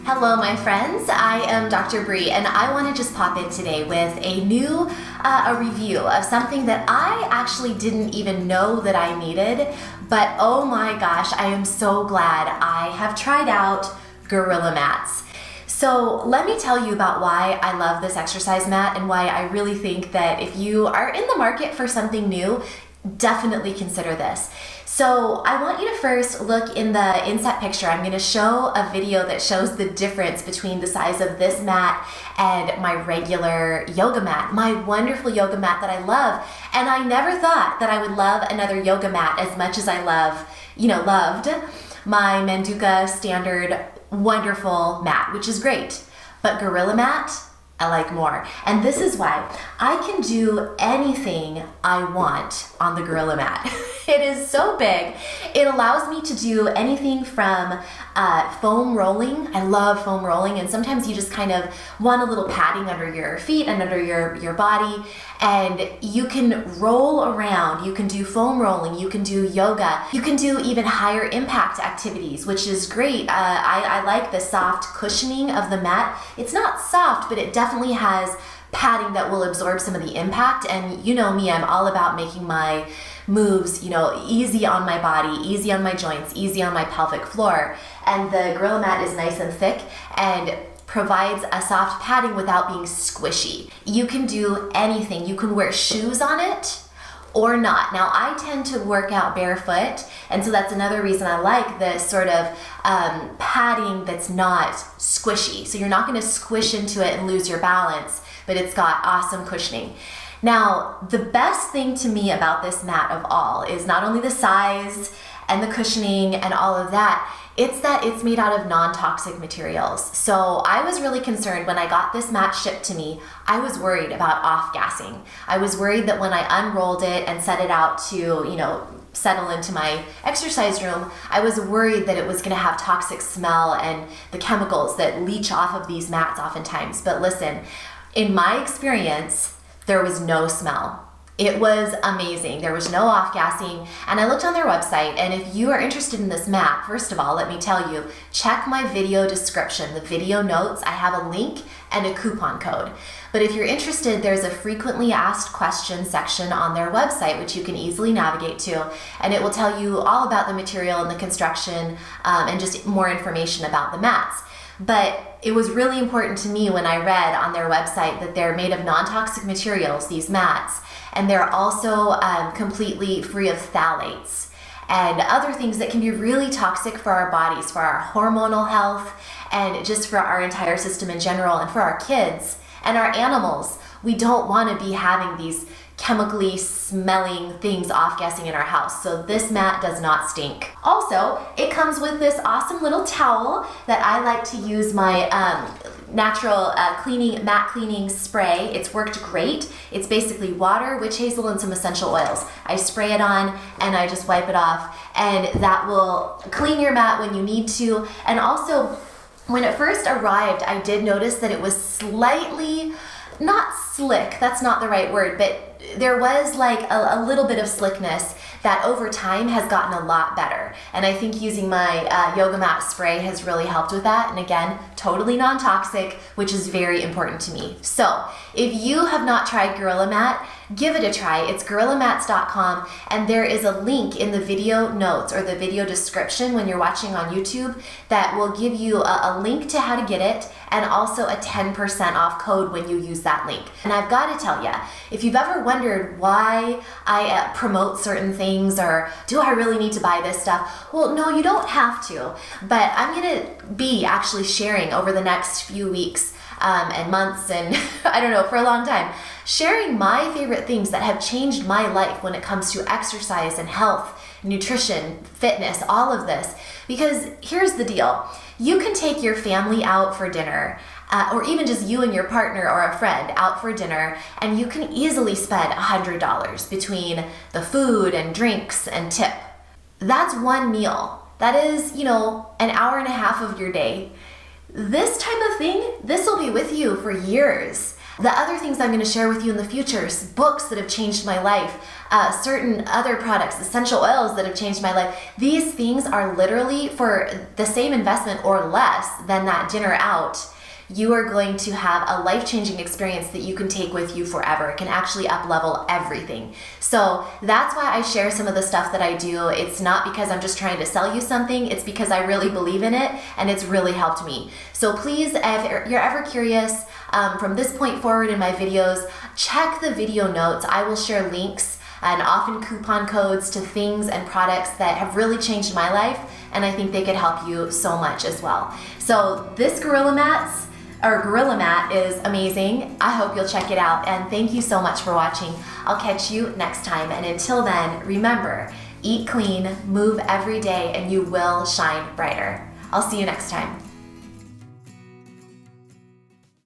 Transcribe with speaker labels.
Speaker 1: Hello my friends, I am Dr. Bree and I want to just pop in today with a new review of something that I actually didn't even know that I needed, but oh my gosh, I am so glad I have tried out Gorilla Mats. So let me tell you about why I love this exercise mat and why I really think that if you are in the market for something new, definitely consider this. So I want you to first look in the inset picture. I'm going to show a video that shows the difference between the size of this mat and my regular yoga mat, my wonderful yoga mat that I love. And I never thought that I would love another yoga mat as much as I loved my melaleuca standard wonderful mat, which is great. But Gorilla Mat, I like more. And this is why I can do anything I want on the Gorilla Mat. It is so big. It allows me to do anything from foam rolling. I love foam rolling, and sometimes you just kind of want a little padding under your feet and under your body, and you can roll around. You can do foam rolling, you can do yoga, you can do even higher impact activities, which is great. I like the soft cushioning of the mat. It's not soft, but it definitely has padding that will absorb some of the impact. And you know me, I'm all about making my moves, easy on my body, easy on my joints, easy on my pelvic floor. And the Gorilla Mat is nice and thick and provides a soft padding without being squishy. You can do anything. You can wear shoes on it or not. Now, I tend to work out barefoot, and so that's another reason I like this sort of padding that's not squishy. So you're not going to squish into it and lose your balance, but it's got awesome cushioning. Now, the best thing to me about this mat of all is not only the size and the cushioning and all of that, it's that it's made out of non-toxic materials. So I was really concerned when I got this mat shipped to me. I was worried about off-gassing. I was worried that when I unrolled it and set it out to, settle into my exercise room, I was worried that it was gonna have toxic smell and the chemicals that leach off of these mats oftentimes. But listen, in my experience, there was no smell. It was amazing. There was no off-gassing, and I looked on their website, and if you are interested in this mat, first of all, let me tell you, check my video description, the video notes. I have a link and a coupon code. But if you're interested, there's a frequently asked questions section on their website, which you can easily navigate to, and it will tell you all about the material and the construction and just more information about the mats. But it was really important to me when I read on their website that they're made of non-toxic materials, these mats, and they're also completely free of phthalates and other things that can be really toxic for our bodies, for our hormonal health, and just for our entire system in general, and for our kids and our animals. We don't want to be having these chemically smelling things off-gassing in our house. So this mat does not stink. Also, it comes with this awesome little towel that I like to use my natural mat cleaning spray. It's worked great. It's basically water, witch hazel, and some essential oils. I spray it on and I just wipe it off, and that will clean your mat when you need to. And also, when it first arrived, I did notice that it was slightly, not slick, that's not the right word, but there was like a little bit of slickness that over time has gotten a lot better. And I think using my yoga mat spray has really helped with that. And again, totally non-toxic, which is very important to me. So if you have not tried Gorilla Mat, give it a try. It's gorillamats.com, and there is a link in the video notes or the video description when you're watching on YouTube that will give you a link to how to get it, and also a 10% off code when you use that link. And I've got to tell you, if you've ever wondered why I promote certain things, or do I really need to buy this stuff? Well, no, you don't have to, but I'm gonna be actually sharing over the next few weeks and months, and I don't know, for a long time, sharing my favorite things that have changed my life when it comes to exercise and health, nutrition, fitness, all of this. Because here's the deal. You can take your family out for dinner, or even just you and your partner or a friend out for dinner, and you can easily spend $100 between the food and drinks and tip. That's one meal. That is, an hour and a half of your day. This type of thing, this will be with you for years. The other things I'm going to share with you in the future, books that have changed my life, certain other products, essential oils that have changed my life. These things are literally for the same investment or less than that dinner out. You are going to have a life-changing experience that you can take with you forever. It can actually up-level everything. So that's why I share some of the stuff that I do. It's not because I'm just trying to sell you something. It's because I really believe in it and it's really helped me. So please, if you're ever curious, from this point forward in my videos, check the video notes. I will share links and often coupon codes to things and products that have really changed my life, and I think they could help you so much as well. So this Gorilla Mat is amazing. I hope you'll check it out, and thank you so much for watching. I'll catch you next time, and until then, remember, eat clean, move every day, and you will shine brighter. I'll see you next time.